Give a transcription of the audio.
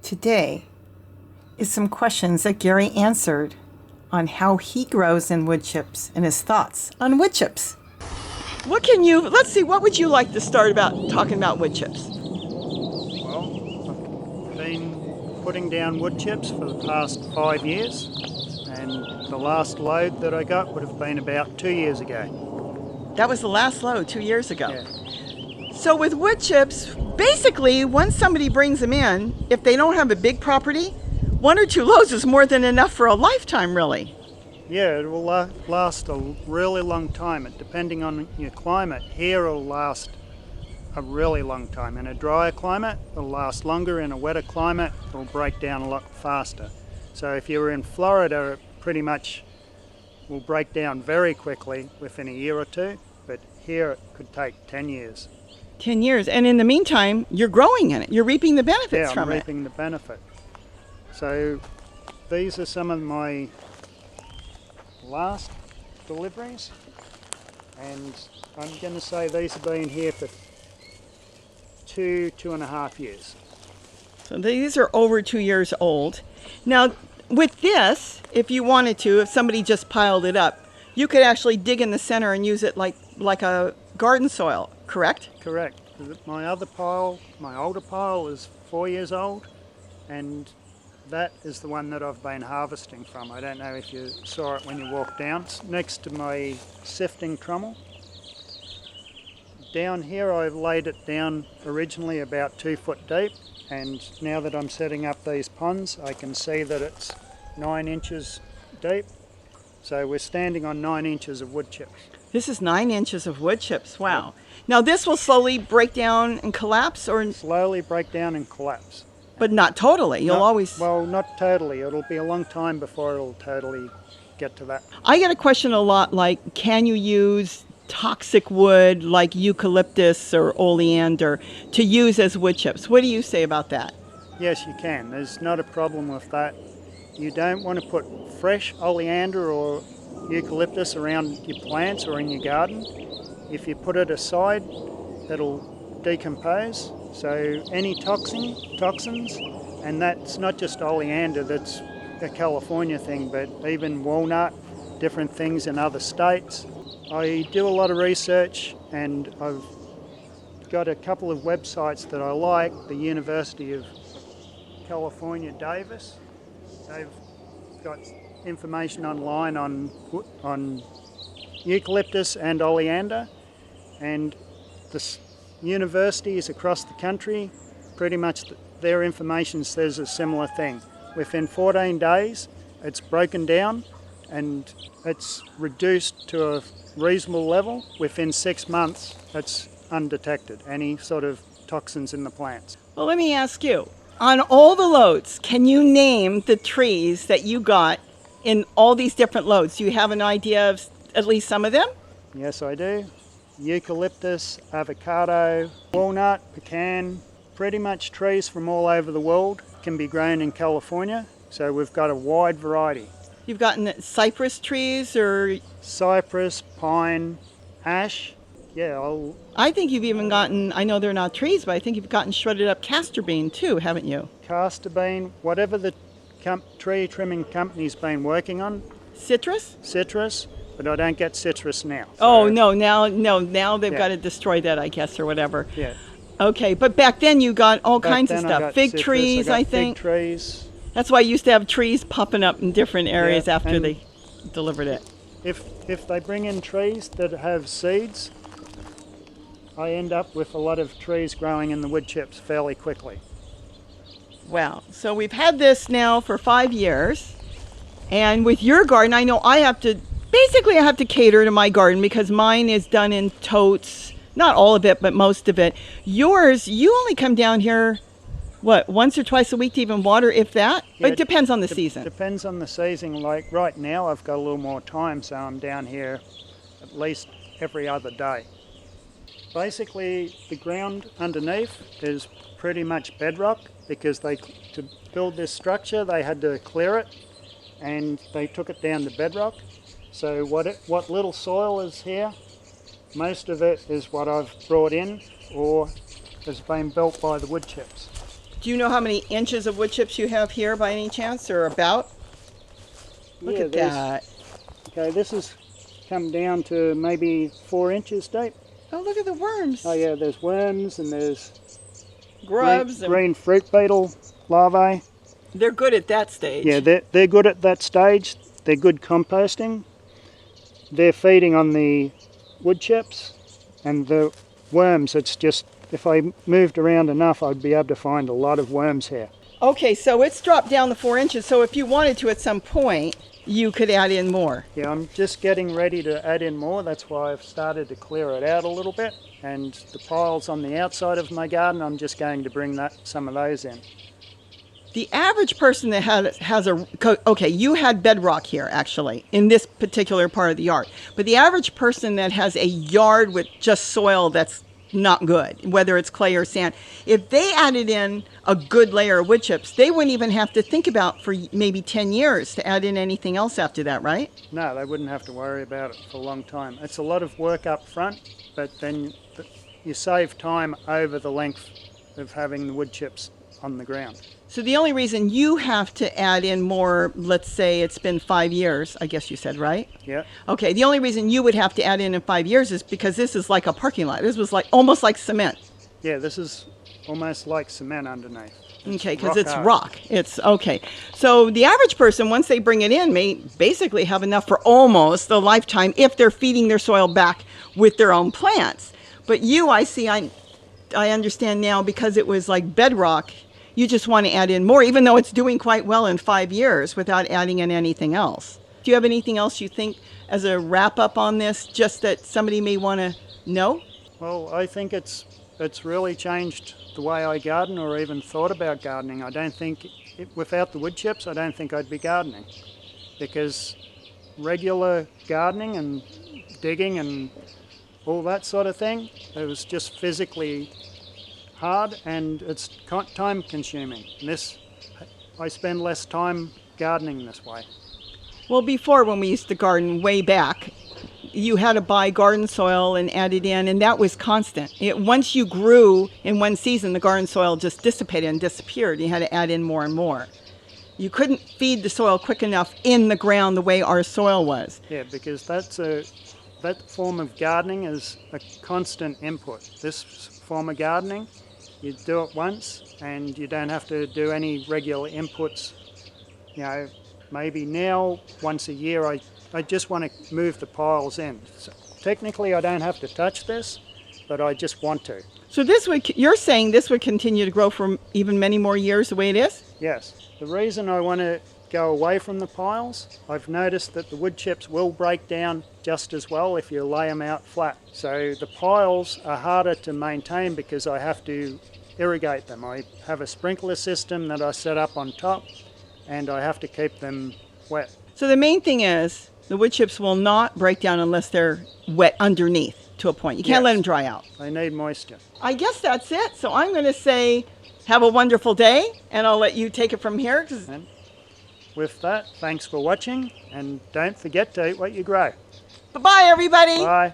Today is some questions that Gary answered on how he grows in wood chips and his thoughts on wood chips. Let's see, what would you like to start about talking about wood chips? Well, I've been putting down wood chips for the past 5 years, and the last load that I got would have been about 2 years ago. That was the last load 2 years ago. Yeah. So with wood chips, basically, once somebody brings them in, if they don't have a big property, 1 or 2 loads is more than enough for a lifetime, really. Yeah, it will last a really long time, depending on your climate. Here it'll last a really long time. In a drier climate, it'll last longer. In a wetter climate, it'll break down a lot faster. So if you were in Florida, it pretty much will break down very quickly within a year or two, but here it could take 10 years. 10 years. And in the meantime, you're growing in it. You're reaping the benefits from it. Yeah, I'm reaping the benefit. So these are some of my last deliveries, and I'm going to say these have been here for 2.5 years. So these are over 2 years old. Now, with this, if you wanted to, if somebody just piled it up, you could actually dig in the center and use it like a garden soil, correct? Correct. My other pile, my older pile, is 4 years old, and that is the one that I've been harvesting from. I don't know if you saw it when you walked down. It's next to my sifting trommel. Down here I've laid it down originally about 2 foot deep, and now that I'm setting up these ponds I can see that it's 9 inches deep. So we're standing on 9 inches of wood chips. This is 9 inches of wood chips. Wow. Now this will slowly break down and collapse, or Slowly break down and collapse. but not totally. You'll always. Well, not totally. It'll be a long time before it'll totally get to that. I get a question a lot like, can you use toxic wood like eucalyptus or oleander to use as wood chips? What do you say about that? Yes, you can. There's not a problem with that. You don't want to put fresh oleander or eucalyptus around your plants or in your garden. If you put it aside, it'll decompose. So any toxins, and that's not just oleander, that's a California thing, but even walnut, different things in other states. I do a lot of research, and I've got a couple of websites that I like. The University of California, Davis, they've got information online on eucalyptus and oleander, and the universities across the country, pretty much their information says a similar thing. Within 14 days it's broken down and it's reduced to a reasonable level. Within 6 months it's undetected, any sort of toxins in the plants. Well, let me ask you, on all the loads, can you name the trees that you got in all these different loads? Do you have an idea of at least some of them? Yes, I do. Eucalyptus, avocado, walnut, pecan, pretty much trees from all over the world can be grown in California. So we've got a wide variety. You've gotten cypress trees or... Cypress, pine, ash. Yeah, I think you've even gotten, I know they're not trees, but I think you've gotten shredded up castor bean too, haven't you? castor bean, whatever the tree trimming company's been working on. Citrus? Citrus. But I don't get citrus now. So. Now they've got to destroy that, I guess, or whatever. Yeah. Okay, but back then you got all kinds of stuff. Fig citrus, trees, I think. Fig trees. That's why you used to have trees popping up in different areas after they delivered it. If they bring in trees that have seeds, I end up with a lot of trees growing in the wood chips fairly quickly. Wow. So we've had this now for 5 years. And with your garden, I know I have to cater to my garden because mine is done in totes. Not all of it, but most of it. Yours, you only come down here, once or twice a week to even water, if that? Yeah, it depends on the season. Depends on the season. Like right now, I've got a little more time, so I'm down here at least every other day. Basically, the ground underneath is pretty much bedrock because to build this structure, they had to clear it, and they took it down to bedrock. So what little soil is here, most of it is what I've brought in or has been built by the wood chips. Do you know how many inches of wood chips you have here by any chance, or about? Look Yeah, at that. Okay, this has come down to maybe 4 inches deep. Oh, look at the worms. Oh yeah, there's worms and there's Grubs. green fruit beetle larvae. They're good at that stage. Yeah, they're good at that stage. They're good composting. They're feeding on the wood chips, and the worms, it's just, if I moved around enough, I'd be able to find a lot of worms here. Okay, so it's dropped down to 4 inches. So if you wanted to at some point, you could add in more. Yeah, I'm just getting ready to add in more. That's why I've started to clear it out a little bit. And the piles on the outside of my garden, I'm just going to bring some of those in. The average person that has okay, you had bedrock here actually in this particular part of the yard, but the average person that has a yard with just soil that's not good, whether it's clay or sand, if they added in a good layer of wood chips, they wouldn't even have to think about for maybe 10 years to add in anything else after that, right? No, they wouldn't have to worry about it for a long time. It's a lot of work up front, but then you save time over the length of having the wood chips on the ground. So the only reason you have to add in more, let's say it's been 5 years, I guess you said, right? Yeah. Okay, the only reason you would have to add in 5 years is because this is like a parking lot. This was like almost like cement. Yeah, this is almost like cement underneath. Okay, because it's hard. rock. It's okay. So the average person, once they bring it in, may basically have enough for almost the lifetime if they're feeding their soil back with their own plants. But you, I see, I understand now, because it was like bedrock, you just want to add in more, even though it's doing quite well in 5 years without adding in anything else. Do you have anything else you think as a wrap up on this, just that somebody may want to know? Well, I think it's really changed the way I garden or even thought about gardening. I don't think, without the wood chips, I don't think I'd be gardening, because regular gardening and digging and all that sort of thing, it was just physically hard and it's time consuming. I spend less time gardening this way. Well, before, when we used to garden way back, you had to buy garden soil and add it in, and that was constant. Once you grew in one season, the garden soil just dissipated and disappeared. You had to add in more and more. You couldn't feed the soil quick enough in the ground the way our soil was. Yeah, because that form of gardening is a constant input. This form of gardening, you do it once and you don't have to do any regular inputs. You know, maybe now once a year I just want to move the piles in. So technically I don't have to touch this, but I just want to. So you're saying this would continue to grow for even many more years the way it is? Yes. The reason I want to go away from the piles, I've noticed that the wood chips will break down just as well if you lay them out flat. So the piles are harder to maintain because I have to irrigate them. I have a sprinkler system that I set up on top and I have to keep them wet. So the main thing is the wood chips will not break down unless they're wet underneath to a point. You can't let them dry out. They need moisture. I guess that's it. So I'm going to say have a wonderful day, and I'll let you take it from here. And with that, thanks for watching, and don't forget to eat what you grow. Bye-bye, everybody. Bye.